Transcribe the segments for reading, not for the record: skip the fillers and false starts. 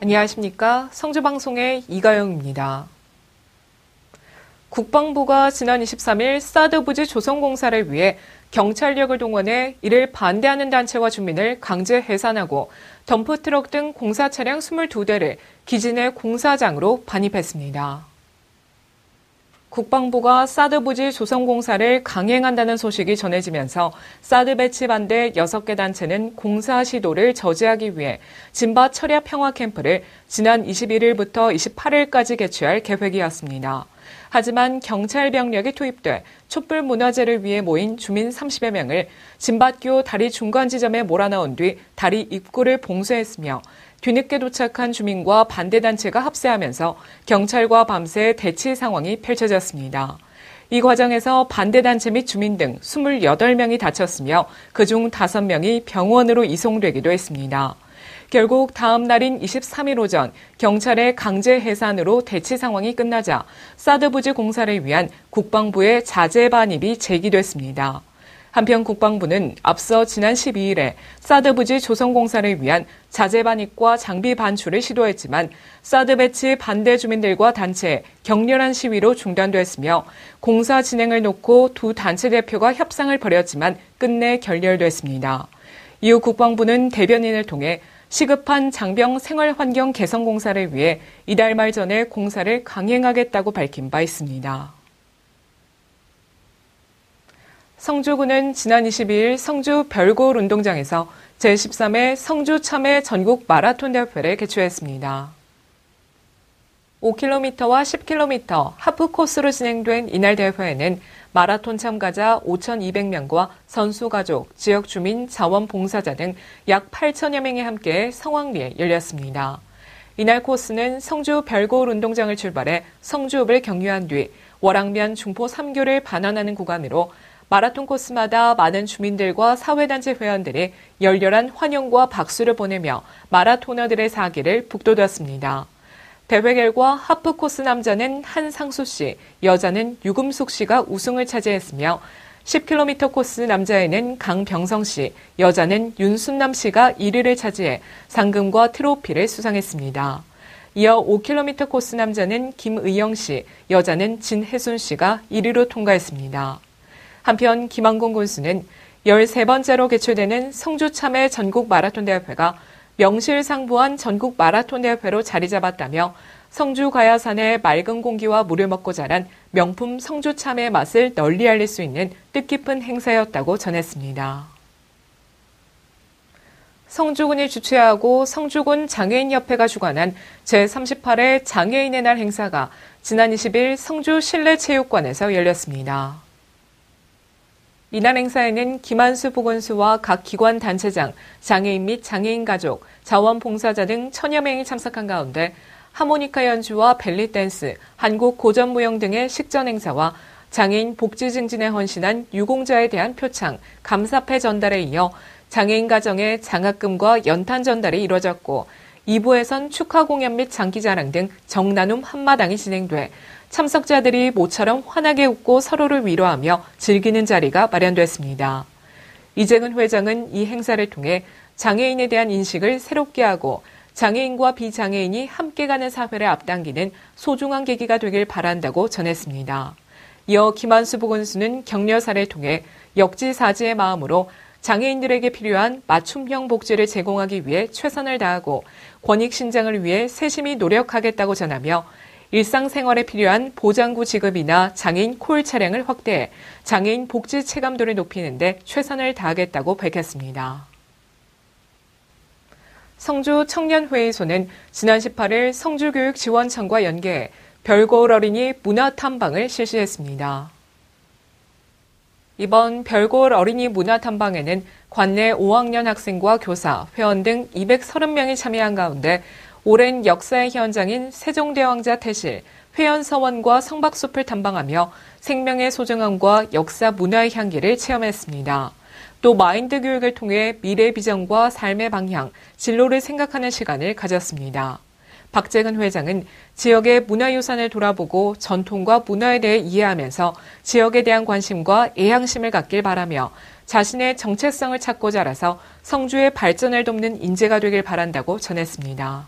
안녕하십니까. 성주방송의 이가영입니다. 국방부가 지난 23일 사드 부지 조성공사를 위해 경찰력을 동원해 이를 반대하는 단체와 주민을 강제 해산하고 덤프트럭 등 공사 차량 22대를 기지 내 공사장으로 반입했습니다. 국방부가 사드 부지 조성공사를 강행한다는 소식이 전해지면서 사드 배치 반대 6개 단체는 공사 시도를 저지하기 위해 진바 철야 평화 캠프를 지난 21일부터 28일까지 개최할 계획이었습니다. 하지만 경찰 병력이 투입돼 촛불 문화제를 위해 모인 주민 30여 명을 진밭교 다리 중간 지점에 몰아넣은 뒤 다리 입구를 봉쇄했으며 뒤늦게 도착한 주민과 반대단체가 합세하면서 경찰과 밤새 대치 상황이 펼쳐졌습니다. 이 과정에서 반대단체 및 주민 등 28명이 다쳤으며 그중 5명이 병원으로 이송되기도 했습니다. 결국 다음 날인 23일 오전 경찰의 강제 해산으로 대치 상황이 끝나자 사드 부지 공사를 위한 국방부의 자재 반입이 제기됐습니다. 한편 국방부는 앞서 지난 12일에 사드 부지 조성공사를 위한 자재 반입과 장비 반출을 시도했지만 사드 배치 반대 주민들과 단체의 격렬한 시위로 중단됐으며 공사 진행을 놓고 두 단체 대표가 협상을 벌였지만 끝내 결렬됐습니다. 이후 국방부는 대변인을 통해 시급한 장병 생활환경 개선 공사를 위해 이달 말 전에 공사를 강행하겠다고 밝힌 바 있습니다. 성주군은 지난 22일 성주 별고을 운동장에서 제13회 성주 참외 전국 마라톤 대회를 개최했습니다. 5km와 10km 하프 코스로 진행된 이날 대회에는 마라톤 참가자 5,200명과 선수 가족, 지역 주민, 자원봉사자 등 약 8천여 명이 함께 성황리에 열렸습니다. 이날 코스는 성주 별고을 운동장을 출발해 성주읍을 경유한 뒤 월앙면 중포 3교를 반환하는 구간으로 마라톤 코스마다 많은 주민들과 사회단체 회원들이 열렬한 환영과 박수를 보내며 마라토너들의 사기를 북돋았습니다. 대회 결과 하프 코스 남자는 한상수 씨, 여자는 유금숙 씨가 우승을 차지했으며 10km 코스 남자에는 강병성 씨, 여자는 윤순남 씨가 1위를 차지해 상금과 트로피를 수상했습니다. 이어 5km 코스 남자는 김의영 씨, 여자는 진혜순 씨가 1위로 통과했습니다. 한편 김항공 군수는 13번째로 개최되는 성주 참외 전국 마라톤 대회가 명실상부한 전국 마라톤 대회로 자리 잡았다며 성주 가야산의 맑은 공기와 물을 먹고 자란 명품 성주 참외의 맛을 널리 알릴 수 있는 뜻깊은 행사였다고 전했습니다. 성주군이 주최하고 성주군 장애인협회가 주관한 제38회 장애인의 날 행사가 지난 20일 성주 실내체육관에서 열렸습니다. 이날 행사에는 김한수 보건수와 각 기관 단체장, 장애인 및 장애인 가족, 자원봉사자 등 1000여 명이 참석한 가운데 하모니카 연주와 벨리댄스, 한국 고전무용 등의 식전 행사와 장애인 복지 증진에 헌신한 유공자에 대한 표창, 감사패 전달에 이어 장애인 가정의 장학금과 연탄 전달이 이뤄졌고 2부에선 축하 공연 및 장기자랑 등 정나눔 한마당이 진행돼 참석자들이 모처럼 환하게 웃고 서로를 위로하며 즐기는 자리가 마련됐습니다. 이재근 회장은 이 행사를 통해 장애인에 대한 인식을 새롭게 하고 장애인과 비장애인이 함께 가는 사회를 앞당기는 소중한 계기가 되길 바란다고 전했습니다. 이어 김한수 보건수는 격려사를 통해 역지사지의 마음으로 장애인들에게 필요한 맞춤형 복지를 제공하기 위해 최선을 다하고 권익 신장을 위해 세심히 노력하겠다고 전하며 일상생활에 필요한 보장구 지급이나 장애인 콜 차량을 확대해 장애인 복지 체감도를 높이는 데 최선을 다하겠다고 밝혔습니다. 성주 청년회의소는 지난 18일 성주교육지원청과 연계해 별고을 어린이 문화탐방을 실시했습니다. 이번 별고을 어린이 문화탐방에는 관내 5학년 학생과 교사, 회원 등 230명이 참여한 가운데 오랜 역사의 현장인 세종대왕자 태실, 회원서원과 성박숲을 탐방하며 생명의 소중함과 역사 문화의 향기를 체험했습니다. 또 마인드 교육을 통해 미래 비전과 삶의 방향, 진로를 생각하는 시간을 가졌습니다. 박재근 회장은 지역의 문화유산을 돌아보고 전통과 문화에 대해 이해하면서 지역에 대한 관심과 애향심을 갖길 바라며 자신의 정체성을 찾고 자라서 성주의 발전을 돕는 인재가 되길 바란다고 전했습니다.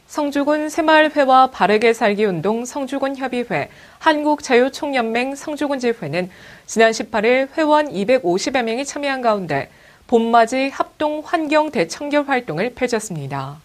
성주군 새마을회와 바르게 살기 운동 성주군 협의회, 한국자유총연맹 성주군지회는 지난 18일 회원 250여 명이 참여한 가운데 봄맞이 합동 환경 대청결 활동을 펼쳤습니다.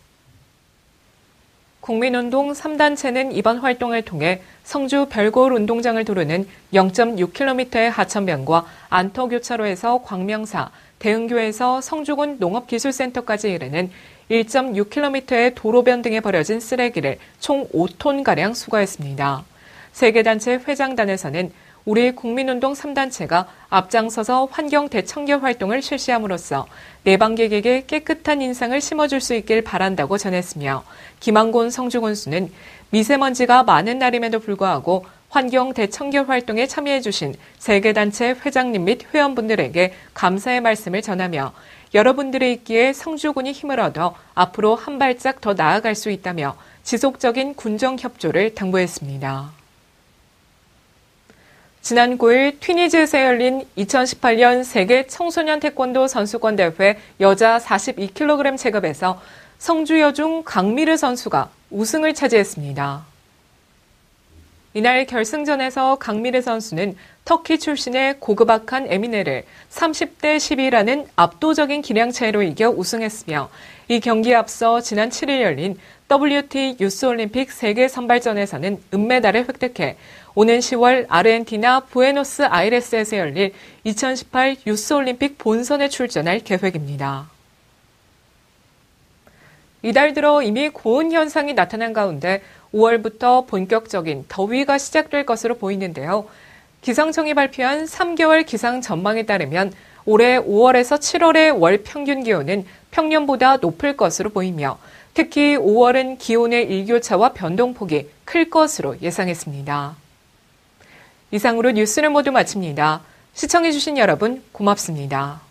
국민운동 3단체는 이번 활동을 통해 성주 별골 운동장을 도르는 0.6km의 하천변과 안터교차로에서 광명사, 대흥교에서 성주군 농업기술센터까지 이르는 1.6km의 도로변 등에 버려진 쓰레기를 총 5톤가량 수거했습니다. 세 개 단체 회장단에서는 우리 국민운동 3단체가 앞장서서 환경 대청결 활동을 실시함으로써 내방객에게 깨끗한 인상을 심어줄 수 있길 바란다고 전했으며 김한곤 성주군수는 미세먼지가 많은 날임에도 불구하고 환경 대청결 활동에 참여해주신 세 개 단체 회장님 및 회원분들에게 감사의 말씀을 전하며 여러분들의 있기에 성주군이 힘을 얻어 앞으로 한 발짝 더 나아갈 수 있다며 지속적인 군정 협조를 당부했습니다. 지난 9일 튀니지에서 열린 2018년 세계 청소년 태권도 선수권 대회 여자 42kg 체급에서 성주 여중 강미르 선수가 우승을 차지했습니다. 이날 결승전에서 강미르 선수는 터키 출신의 고그바칸 에미네를 30대 12라는 압도적인 기량 차이로 이겨 우승했으며 이 경기에 앞서 지난 7일 열린 WT 유스올림픽 세계 선발전에서는 은메달을 획득해 오는 10월 아르헨티나 부에노스아이레스에서 열릴 2018 유스올림픽 본선에 출전할 계획입니다. 이달 들어 이미 고온 현상이 나타난 가운데 5월부터 본격적인 더위가 시작될 것으로 보이는데요. 기상청이 발표한 3개월 기상 전망에 따르면 올해 5월에서 7월의 월 평균 기온은 평년보다 높을 것으로 보이며 특히 5월은 기온의 일교차와 변동폭이 클 것으로 예상했습니다. 이상으로 뉴스를 모두 마칩니다. 시청해주신 여러분 고맙습니다.